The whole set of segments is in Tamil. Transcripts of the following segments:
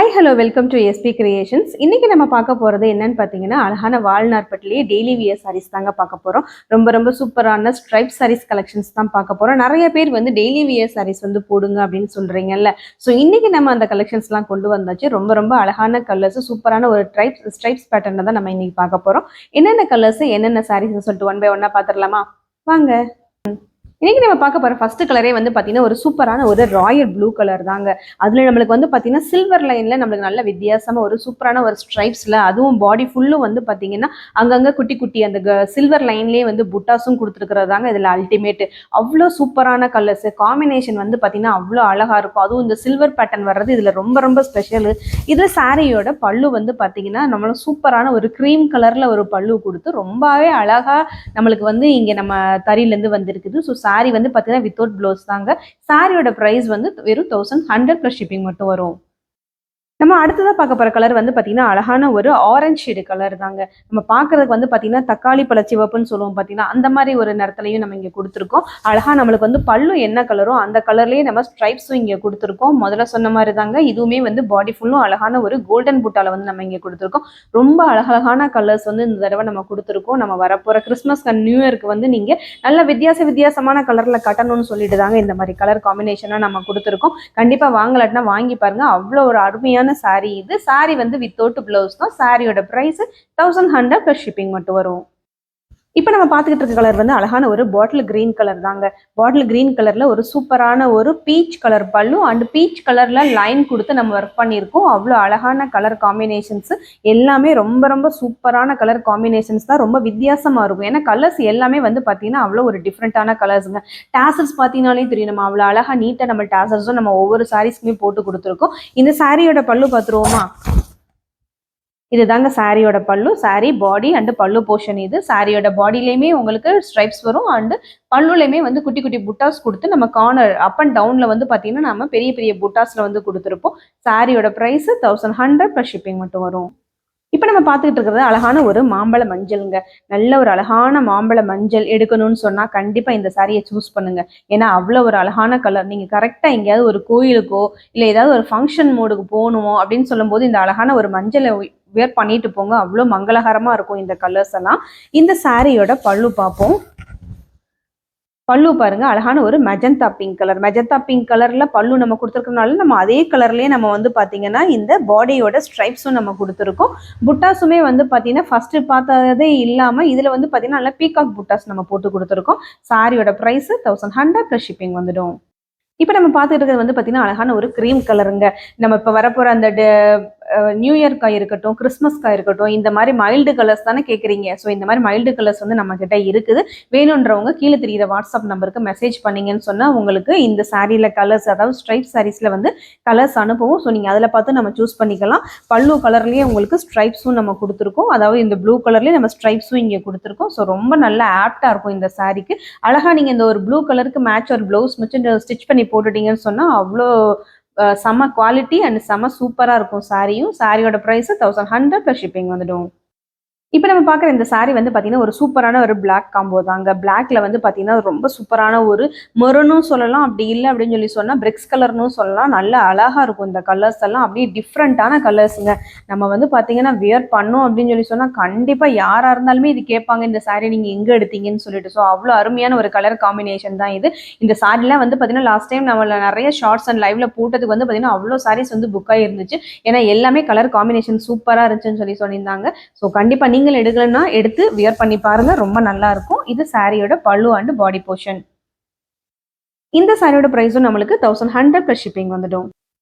Hi hello welcome to SP creations. இன்னைக்கு நம்ம பார்க்க போகிறது என்னன்னு பார்த்தீங்கன்னா, அழகான வால்நார்பட்டிலேயே டெய்லி வியர் சாரீஸ் தாங்க பார்க்க போகிறோம். ரொம்ப சூப்பரான ஸ்ட்ரைப் சாரீஸ் கலெக்ஷன்ஸ் தான் பார்க்க போகிறோம். நிறைய பேர் வந்து டெய்லி வியர் சாரீஸ் வந்து போடுங்க அப்படின்னு சொல்கிறீங்கல்ல. ஸோ இன்னைக்கு நம்ம அந்த கலெக்ஷன்ஸ்லாம் கொண்டு வந்தாச்சு. ரொம்ப அழகான கலர்ஸ், சூப்பரான ஒரு ஸ்ட்ரைப்ஸ் பேட்டர்னில் தான் நம்ம இன்னைக்கு பார்க்க போகிறோம். என்னென்ன கலர்ஸ் என்னென்ன சாரீஸ்ன்னு சொல்லிட்டு ஒன் பை ஒன்னாக பார்த்துடலாமா? வாங்க. இன்னைக்கு நம்ம பார்க்க போற ஃபர்ஸ்ட் கலரே வந்து பாத்தீங்கன்னா ஒரு சூப்பரான ஒரு ராயல் ப்ளூ கலர் தாங்க. அதுல நம்மளுக்கு வந்து பாத்தீங்கன்னா சில்வர் லைன்ல நம்மளுக்கு நல்ல வித்தியாசமா ஒரு சூப்பரான ஒரு ஸ்ட்ரைப்ஸ்ல, அதுவும் பாடி ஃபுல்லும் வந்து பாத்தீங்கன்னா அங்கங்க குட்டி அந்த சில்வர் லைன்லயே வந்து புட்டாஸும் கொடுத்துருக்கிறதாங்க இதுல அல்டிமேட். அவ்வளோ சூப்பரான கலர்ஸ் காம்பினேஷன் வந்து பாத்தீங்கன்னா அவ்வளோ அழகா இருக்கும். அதுவும் இந்த சில்வர் பேட்டர்ன் வர்றது இதுல ரொம்ப ஸ்பெஷல். இதுல சாரியோட பல்லு வந்து பாத்தீங்கன்னா நம்மளும் சூப்பரான ஒரு கிரீம் கலர்ல ஒரு பல்லு கொடுத்து ரொம்பவே அழகா நம்மளுக்கு வந்து இங்க நம்ம தறியில இருந்து வந்திருக்குது. ஸோ சாரி வந்து பார்த்தீங்கன்னா வித்தவுட் ப்ளவுஸ் தாங்க. சாரியோட ப்ரைஸ் வந்து வெறும் 1100 + ஷிப்பிங் மட்டும் வரும். நம்ம அடுத்ததாக பார்க்க போகிற கலர் வந்து பார்த்தீங்கன்னா அழகான ஒரு ஆரஞ்சு ஷேடு கலர் தாங்க. நம்ம பார்க்கறதுக்கு வந்து பார்த்தீங்கன்னா தக்காளி பழ சிவப்புன்னு சொல்லுவோம் பார்த்தீங்கன்னா, அந்த மாதிரி ஒரு நிறத்துலையும் நம்ம இங்கே கொடுத்துருக்கோம். அழகாக நம்மளுக்கு வந்து பல்லு என்ன கலரோ அந்த கலர்லேயே நம்ம ஸ்ட்ரைப்ஸும் இங்கே கொடுத்துருக்கோம். முதல்ல சொன்ன மாதிரி தாங்க இதுவுமே வந்து பாடி ஃபுல்லும் அழகான ஒரு கோல்டன் புட்டால வந்து நம்ம இங்கே கொடுத்துருக்கோம். ரொம்ப அழகழகான கலர்ஸ் வந்து இந்த தடவை நம்ம கொடுத்துருக்கோம். நம்ம வரப்போகிற கிறிஸ்மஸ் அண்ட் நியூ இயருக்கு வந்து நீங்கள் நல்ல வித்தியாசமான கலரில் கட்டணும்னு சொல்லிட்டு தாங்க இந்த மாதிரி கலர் காம்பினேஷனாக நம்ம கொடுத்துருக்கோம். கண்டிப்பாக வாங்கலாட்டினா வாங்கி பாருங்க. அவ்வளோ ஒரு அருமையான சாரி இது. சாரி வந்து வித்தவுட் பிளவுஸ் தான். சாரியோட பிரைஸ் 1100 + ஷிப்பிங் மட்டும் வரும். இப்போ நம்ம பார்த்துக்கிட்டு இருக்க கலர் வந்து அழகான ஒரு பாட்டில் கிரீன் கலர் தாங்க. பாட்டில் கிரீன் கலர்ல ஒரு சூப்பரான ஒரு பீச் கலர் பல்லு அண்ட் பீச் கலர்ல லைன் கொடுத்து நம்ம ஒர்க் பண்ணியிருக்கோம். அவ்வளோ அழகான கலர் காம்பினேஷன்ஸ் எல்லாமே ரொம்ப சூப்பரான கலர் காம்பினேஷன்ஸ் தான். ரொம்ப வித்தியாசமா இருக்கும். ஏன்னா கலர்ஸ் எல்லாமே வந்து பார்த்தீங்கன்னா அவ்வளோ ஒரு டிஃப்ரெண்டான கலர்ஸுங்க. டாசல்ஸ் பார்த்தீங்கன்னாலே தெரியும் நம்ம அவ்வளோ அழகா நீட்டாக நம்ம டாசல்ஸும் நம்ம ஒவ்வொரு சாரீஸ்க்குமே போட்டு கொடுத்துருக்கோம். இந்த சாரியோட பல்லு பார்த்துருவோமா? இதுதாங்க சாரியோட பல்லு. சாரி பாடி அண்ட் பல்லு போர்ஷன் இது. சாரியோட பாடியிலையுமே உங்களுக்கு ஸ்ட்ரைப்ஸ் வரும் அண்ட் பல்லுலையுமே வந்து குட்டி புட்டாஸ் கொடுத்து நம்ம கார்னர் அப் அண்ட் டவுன்ல வந்து பார்த்தீங்கன்னா நம்ம பெரிய புட்டாஸ்ல வந்து கொடுத்துருப்போம். சாரியோட ப்ரைஸ் 1100 + ஷிப்பிங் மட்டும் வரும். இப்போ நம்ம பார்த்துக்கிட்டு இருக்கிறது அழகான ஒரு மாம்பழ மஞ்சளுங்க. நல்ல ஒரு அழகான மாம்பழ மஞ்சள் எடுக்கணும்னு சொன்னா கண்டிப்பா இந்த சாரியை சூஸ் பண்ணுங்க. ஏன்னா அவ்வளோ ஒரு அழகான கலர். நீங்க கரெக்டா எங்கேயாவது ஒரு கோயிலுக்கோ இல்லை ஏதாவது ஒரு ஃபங்க்ஷன் மோடுக்கு போகணுமோ அப்படின்னு சொல்லும்போது இந்த அழகான ஒரு மஞ்சளை வேர் பண்ணிட்டு போங்க. அவ்வளோ மங்களகரமா இருக்கும் இந்த கலர்ஸ் எல்லாம். இந்த சாரியோட பல்லு பார்ப்போம். பல்லு பாருங்க அழகான ஒரு மெஜந்தா பிங்க் கலர்ல பல்லு நம்ம கொடுத்துருக்கனால நம்ம அதே கலர்லயே நம்ம வந்து பாத்தீங்கன்னா இந்த பாடியோட ஸ்ட்ரைப்ஸும் நம்ம கொடுத்துருக்கோம். புட்டாஸுமே வந்து பாத்தீங்கன்னா ஃபர்ஸ்ட் பார்த்ததே இல்லாம இதுல வந்து பாத்தீங்கன்னா நல்ல பீகாக் புட்டாஸ் நம்ம போட்டு கொடுத்துருக்கோம். சாரியோட பிரைஸ் 1100 + ஷிப்பிங் வந்துடும். இப்போ நம்ம பார்த்துட்டு இருக்கிறது வந்து பார்த்தீங்கன்னா அழகான ஒரு கிரீம் கலருங்க. நம்ம இப்போ வரப்போகிற அந்த நியூ இயர்க்காக இருக்கட்டும், கிறிஸ்மஸ்க்காக இருக்கட்டும், இந்த மாதிரி மைல்டு கலர்ஸ் தானே கேட்குறீங்க. ஸோ இந்த மாதிரி மைல்டு கலர்ஸ் வந்து நம்மக்கிட்ட இருக்குது. வேணுன்றவங்க கீழே தெரியுற வாட்ஸ்அப் நம்பருக்கு மெசேஜ் பண்ணீங்கன்னு சொன்னால் உங்களுக்கு இந்த சாரியில் கலர்ஸ், அதாவது ஸ்ட்ரைப் சாரீஸில் வந்து கலர்ஸ் அனுப்புவோம். ஸோ நீங்கள் அதில் பார்த்து நம்ம சூஸ் பண்ணிக்கலாம். பல்லு கலர்லேயே உங்களுக்கு ஸ்ட்ரைப்ஸும் நம்ம கொடுத்துருக்கோம். அதாவது இந்த ப்ளூ கலர்லேயே நம்ம ஸ்ட்ரைப்ஸும் இங்கே கொடுத்துருக்கோம். ஸோ ரொம்ப நல்லா ஆப்டாக இருக்கும் இந்த சாரிக்கு. அழகாக நீங்கள் இந்த ஒரு ப்ளூ கலருக்கு மேட்ச் ஒரு ப்ளவுஸ் வச்சு ஸ்டிச் பண்ணி போட்டுட்டீங்கன்னு சொன்னா அவ்வளோ செம குவாலிட்டி அண்ட் செம சூப்பரா இருக்கும் சாரியும். சாரியோட பிரைஸ் 1100 + ஷிப்பிங் வந்துடும். இப்போ நம்ம பார்க்குற இந்த சாரி வந்து பார்த்தீங்கன்னா ஒரு சூப்பரான ஒரு பிளாக் காம்போ தாங்க. பிளாக்ல வந்து பார்த்தீங்கன்னா ரொம்ப சூப்பரான ஒரு மெரூனும் சொல்லலாம், அப்படி இல்லை அப்படின்னு சொன்னால் பிரிக்ஸ் கலர்னு சொல்லலாம். நல்ல அழகாக இருக்கும் இந்த கலர்ஸ் எல்லாம். அப்படியே டிஃப்ரெண்ட்டான கலர்ஸுங்க. நம்ம வந்து பார்த்தீங்கன்னா வியர் பண்ணோம் அப்படின்னு சொன்னால் கண்டிப்பாக யாராக இருந்தாலுமே இது கேட்பாங்க, இந்த சாரி நீங்கள் எங்கே எடுத்தீங்கன்னு சொல்லிட்டு. ஸோ அவ்வளோ அருமையான ஒரு கலர் காம்பினேஷன் தான் இது. இந்த சாரிலாம் வந்து பார்த்தீங்கன்னா லாஸ்ட் டைம் நம்மள நிறைய ஷார்ட்ஸ் அண்ட் லைவ்ல போட்டதுக்கு வந்து பார்த்தீங்கன்னா அவ்வளோ சாரீஸ் வந்து புக் ஆகிருந்துச்சு. ஏன்னா எல்லாமே கலர் காம்பினேஷன் சூப்பராக இருந்துச்சுன்னு சொல்லியிருந்தாங்க. ஸோ கண்டிப்பாக நீங்கள் எடுக்கலன்னா எடுத்து வியர் பண்ணி பாருங்க. ரொம்ப நல்லா இருக்கும். இது சாரியோட பல்லு அண்ட் பாடி போர்ஷன். இந்த சாரியோட பிரைஸும் நம்மளுக்கு 1100 + ஷிப்பிங் வந்துடும்.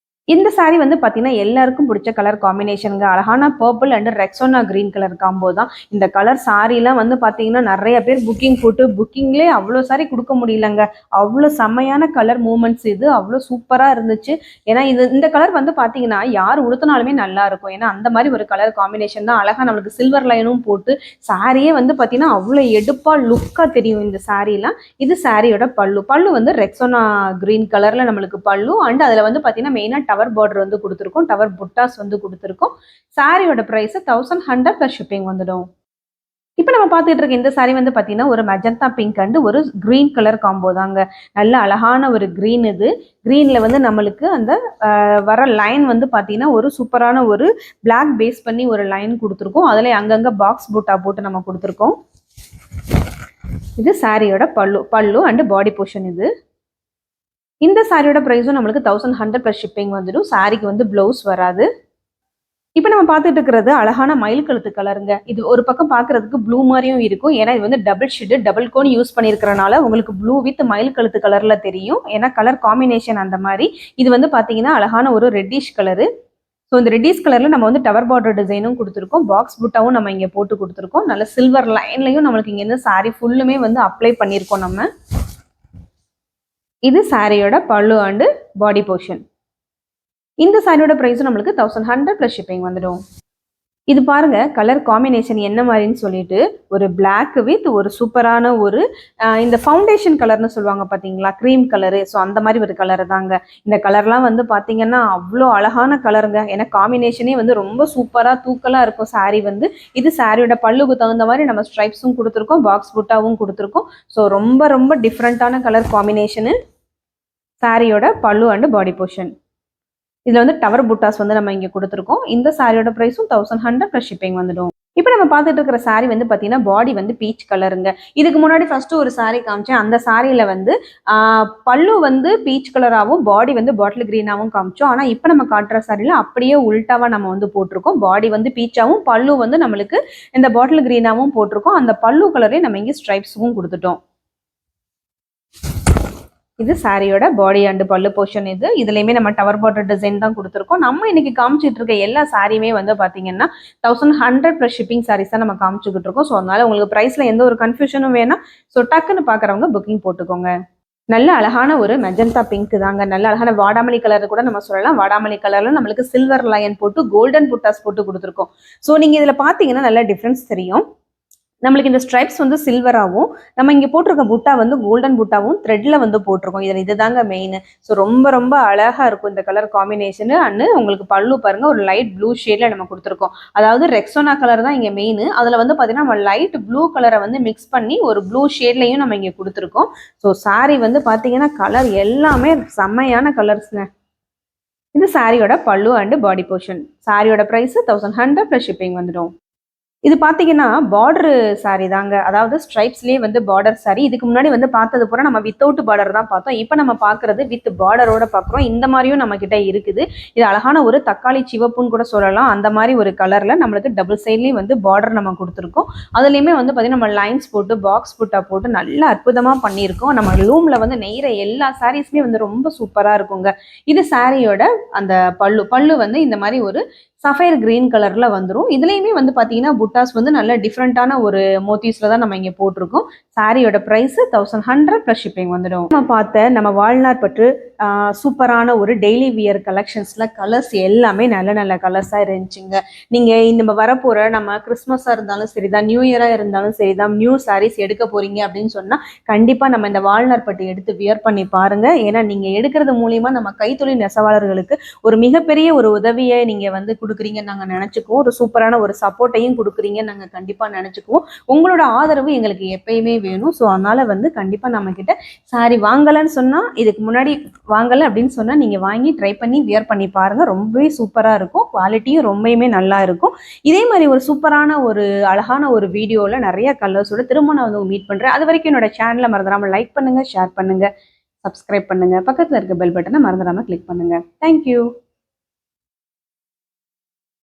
இந்த சாரி வந்து பார்த்தீங்கன்னா எல்லாருக்கும் பிடிச்ச கலர் காம்பினேஷனுங்க. அழகான purple and Rexona green colour combo தான். இந்த கலர் சாரிலாம் வந்து பார்த்தீங்கன்னா நிறைய பேர் புக்கிங் போட்டு புக்கிங்லேயே அவ்வளோ சாரி கொடுக்க முடியலங்க. அவ்வளோ செம்மையான கலர் மூமெண்ட்ஸ் இது. அவ்வளோ சூப்பராக இருந்துச்சு. ஏன்னா இந்த கலர் வந்து பார்த்தீங்கன்னா யார் உடுத்தினாலுமே நல்லா இருக்கும். ஏன்னா அந்த மாதிரி ஒரு கலர் காம்பினேஷன் தான். அழகாக நம்மளுக்கு சில்வர் லைனும் போட்டு சாரியே வந்து பார்த்தீங்கன்னா அவ்வளோ எடுப்பாக லுக்காக தெரியும் இந்த சாரீலாம். இது சாரியோட பல்லு வந்து ரெக்ஸோனா கிரீன் கலரில் நம்மளுக்கு பல்லு அண்ட் அதில் வந்து பார்த்தீங்கன்னா மெயினாக டவர் பார்டர் வந்து கொடுத்துருக்கோம். டவர் புட்டாஸ் வந்து கொடுத்துருக்கோம். சாரியோட பிரைஸ் 1100 + ஷிப்பிங் வந்துடும். இப்போ நம்ம பார்த்துட்டு இருக்க இந்த சாரி வந்து பார்த்தீங்கன்னா ஒரு மெஜந்தா பிங்க் அண்ட் ஒரு கிரீன் கலர் காம்போ தாங்க. நல்ல அழகான ஒரு கிரீன் இது. கிரீனில் வந்து நம்மளுக்கு அந்த வர லைன் வந்து பார்த்தீங்கன்னா ஒரு சூப்பரான ஒரு பிளாக் பேஸ் பண்ணி ஒரு லைன் கொடுத்துருக்கோம். அதில் அங்கங்கே பாக்ஸ் பூட்டா போட்டு நம்ம கொடுத்துருக்கோம். இது சாரியோட பல்லு அண்ட் பாடி போர்ஷன் இது. இந்த சாரியோட ப்ரைஸும் நம்மளுக்கு 1100 ப்ளஸ் ஷிப்பிங் வந்துடும். சாரிக்கு வந்து ப்ளவுஸ் வராது. இப்போ நம்ம பார்த்துட்டு இருக்கிறது அழகான மயில் கழுத்து கலருங்க. இது ஒரு பக்கம் பார்க்கறதுக்கு ப்ளூ மாதிரியும் இருக்கும். ஏன்னா இது வந்து double shade double cone use பண்ணியிருக்கிறனால உங்களுக்கு ப்ளூ வித் மயில் கழுத்து கலர்ல தெரியும். ஏன்னா கலர் காம்பினேஷன் அந்த மாதிரி. இது வந்து பார்த்தீங்கன்னா அழகான ஒரு ரெட்டிஷ் கலரு. ஸோ இந்த ரெட்டிஷ் கலர்ல நம்ம வந்து டவர் பார்டர் டிசைனும் கொடுத்துருக்கோம். பாக்ஸ் புட்டாவும் நம்ம இங்கே போட்டு கொடுத்துருக்கோம். நல்ல சில்வர் லைன்லையும் நம்மளுக்கு இங்கே இருந்து சாரி ஃபுல்லுமே வந்து அப்ளை பண்ணியிருக்கோம் நம்ம. இது சாரியோட பல்லு அண்டு பாடி போர்ஷன். இந்த சாரியோட ப்ரைஸும் நம்மளுக்கு 1100 ப்ளஸ் ஷிப்பிங் வந்துடும். இது பாருங்க கலர் காம்பினேஷன் என்ன மாதிரின்னு சொல்லிட்டு ஒரு பிளாக் வித் ஒரு சூப்பரான ஒரு இந்த ஃபவுண்டேஷன் கலர்னு சொல்லுவாங்க பார்த்தீங்களா, க்ரீம் கலரு. ஸோ அந்த மாதிரி ஒரு கலர் தாங்க. இந்த கலர்லாம் வந்து பார்த்தீங்கன்னா அவ்வளோ அழகான கலருங்க. ஏன்னா காம்பினேஷனே வந்து ரொம்ப சூப்பராக தூக்கலாக இருக்கும் சாரீ வந்து. இது சாரியோட பல்லுக்கு தகுந்த மாதிரி நம்ம ஸ்ட்ரைப்ஸும் கொடுத்துருக்கோம், பாக்ஸ் புட்டாவும் கொடுத்துருக்கோம். ஸோ ரொம்ப ரொம்ப டிஃப்ரெண்ட்டான கலர் காம்பினேஷனு சாரியோட பல்லு அண்டு பாடி போர்ஷன். இதில் வந்து டவர் புட்டாஸ் வந்து நம்ம இங்கே கொடுத்துருக்கோம். இந்த சாரியோட ப்ரைஸும் 1100 ப்ளஸ் ஷிப்பிங் வந்துடும். இப்போ நம்ம பார்த்துட்டு இருக்கிற சாரி வந்து பார்த்தீங்கன்னா பாடி வந்து பீச் கலருங்க. இதுக்கு முன்னாடி ஃபர்ஸ்ட் ஒரு சாரி காமிச்சேன். அந்த சாரியில் வந்து பல்லு வந்து பீச் கலராகவும் பாடி வந்து பாட்டில் கிரீனாகவும் காமிச்சோம். ஆனால் இப்போ நம்ம காட்டுற சாரியில் அப்படியே உல்ட்டாவாக நம்ம வந்து போட்டிருக்கோம். பாடி வந்து பீச்சாகவும் பல்லு வந்து நம்மளுக்கு இந்த பாட்டில் கிரீனாகவும் போட்டிருக்கோம். அந்த பல்லு கலரே நம்ம இங்கே ஸ்ட்ரைப்ஸும் கொடுத்துட்டோம். இது சாரியோட பாடி அண்ட் பல்லு போர்ஷன். இதுலையுமே நம்ம டவர் பார்டர் டிசைன் தான் கொடுத்துருக்கோம். நம்ம இன்னைக்கு காமிச்சிட்டு இருக்க எல்லா சாரியுமே வந்து பார்த்தீங்கன்னா 1100 ப்ளஸ் ஷிப்பிங் சாரீஸ் தான் நம்ம காமிச்சுக்கிட்டு இருக்கோம். ஸோ அதனால உங்களுக்கு ப்ரைஸ்ல எந்த ஒரு கன்ஃபியூஷனும் வேணாம். ஸோ டக்குன்னு பார்க்குறவங்க புக்கிங் போட்டுக்கோங்க. நல்ல அழகான ஒரு மெஜந்தா பிங்க் தாங்க. நல்ல அழகான வாடாமல்லி கலர் கூட நம்ம சொல்லலாம். வாடாமல்லி கலர்ல நம்மளுக்கு சில்வர் லைன் போட்டு கோல்டன் புட்டாஸ் போட்டு கொடுத்துருக்கோம். ஸோ நீங்க இதுல பாத்தீங்கன்னா நல்ல டிஃபரன்ஸ் தெரியும். நம்மளுக்கு இந்த ஸ்ட்ரைப்ஸ் வந்து சில்வராகவும் நம்ம இங்கே போட்டிருக்க புட்டா வந்து கோல்டன் புட்டாவும் த்ரெட்ல வந்து போட்டிருக்கோம். இதில் இதுதாங்க மெயின். ஸோ ரொம்ப ரொம்ப அழகாக இருக்கும் இந்த கலர் காம்பினேஷனு. அண்டு உங்களுக்கு பல்லு பாருங்க ஒரு லைட் ப்ளூ ஷேடில் நம்ம கொடுத்துருக்கோம். அதாவது ரெக்ஸோனா கலர் தான் இங்கே மெயின். அதில் வந்து பார்த்தீங்கன்னா நம்ம லைட் ப்ளூ கலரை வந்து மிக்ஸ் பண்ணி ஒரு ப்ளூ ஷேட்லையும் நம்ம இங்கே கொடுத்துருக்கோம். ஸோ சாரி வந்து பார்த்தீங்கன்னா கலர் எல்லாமே செம்மையான கலர்ஸ்ங்க. இது சாரியோட பல்லு அண்டு பாடி போர்ஷன். சாரியோட ப்ரைஸ் 1100 ப்ளஸ் ஷிப்பிங் வந்துடும். இது பார்த்தீங்கன்னா பார்டர் சாரி தாங்க. அதாவது ஸ்ட்ரைப்ஸ்லேயே வந்து பார்டர் சாரி. இதுக்கு முன்னாடி வந்து பார்த்தது பூரா நம்ம வித்தவுட் பார்டர் தான் பார்த்தோம். இப்போ நம்ம பார்க்குறது வித் பார்டரோட பார்க்குறோம். இந்த மாதிரியும் நம்ம கிட்ட இருக்குது. இது அழகான ஒரு தக்காளி சிவப்புன்னு கூட சொல்லலாம். அந்த மாதிரி ஒரு கலரில் நம்மளுக்கு டபுள் சைட்லேயும் வந்து பார்டர் நம்ம கொடுத்துருக்கோம். அதுலேயுமே வந்து பார்த்தீங்கன்னா நம்ம லைன்ஸ் போட்டு பாக்ஸ் புட்டா போட்டு நல்லா அற்புதமாக பண்ணியிருக்கோம். நம்ம லூமில் வந்து நெய்கிற எல்லா சாரீஸுமே வந்து ரொம்ப சூப்பராக இருக்குங்க. இது சாரியோட அந்த பல்லு வந்து இந்த மாதிரி ஒரு சஃபயர் கிரீன் கலர்ல வந்துடும். இதுலயுமே வந்து பாத்தீங்கன்னா புட்டாஸ் வந்து நல்ல டிஃப்ரெண்டான ஒரு மோட்டிவ்ஸ்ல தான் நம்ம இங்க போட்டிருக்கோம். சாரியோட பிரைஸ் 1100 ப்ளஸ் ஷிப்பிங் வந்துடும். நம்ம பார்த்த நம்ம வாழ்நாள் பட்டு சூப்பரான ஒரு டெய்லி வியர் கலெக்ஷன்ஸ்ல கலர்ஸ் எல்லாமே நல்ல நல்ல கலர்ஸா இருந்துச்சுங்க. நீங்க இந்த வரப்போற நம்ம கிறிஸ்மஸா இருந்தாலும் சரிதான், நியூ இயரா இருந்தாலும் சரிதான், நியூ சாரீஸ் எடுக்க போறீங்க அப்படின்னு சொன்னா கண்டிப்பா நம்ம இந்த வாழ்நாள் பட்டு எடுத்து வியர் பண்ணி பாருங்க. ஏன்னா நீங்க எடுக்கிறது மூலியமா நம்ம கைத்தொழில் நெசவாளர்களுக்கு ஒரு மிகப்பெரிய ஒரு உதவியை நீங்க வந்து கொடுக்குறீங்கன்னு நாங்கள் நினச்சிக்குவோம். ஒரு சூப்பரான ஒரு சப்போர்ட்டையும் கொடுக்குறீங்கன்னு நாங்கள் கண்டிப்பாக நினச்சிக்குவோம். உங்களோட ஆதரவு எங்களுக்கு எப்பயுமே வேணும். ஸோ அதனால் வந்து கண்டிப்பாக நம்மக்கிட்ட சாரி வாங்கலைன்னு சொன்னால், இதுக்கு முன்னாடி வாங்கலை அப்படின்னு சொன்னால் நீங்கள் வாங்கி ட்ரை பண்ணி வியர் பண்ணி பாருங்கள். ரொம்பவே சூப்பராக இருக்கும். குவாலிட்டியும் ரொம்பவுமே நல்லா இருக்கும். இதே மாதிரி ஒரு சூப்பரான ஒரு அழகான ஒரு வீடியோவில் நிறைய கலர்ஸோட திரும்ப நான் வந்து மீட் பண்ணுறேன். அது வரைக்கும் என்னோட சேனலை மறந்துடாமல் லைக் பண்ணுங்கள், ஷேர் பண்ணுங்கள், சப்ஸ்கிரைப் பண்ணுங்கள். பக்கத்தில் இருக்க பெல் பட்டனை மறந்துடாமல் கிளிக் பண்ணுங்கள். தேங்க்யூ.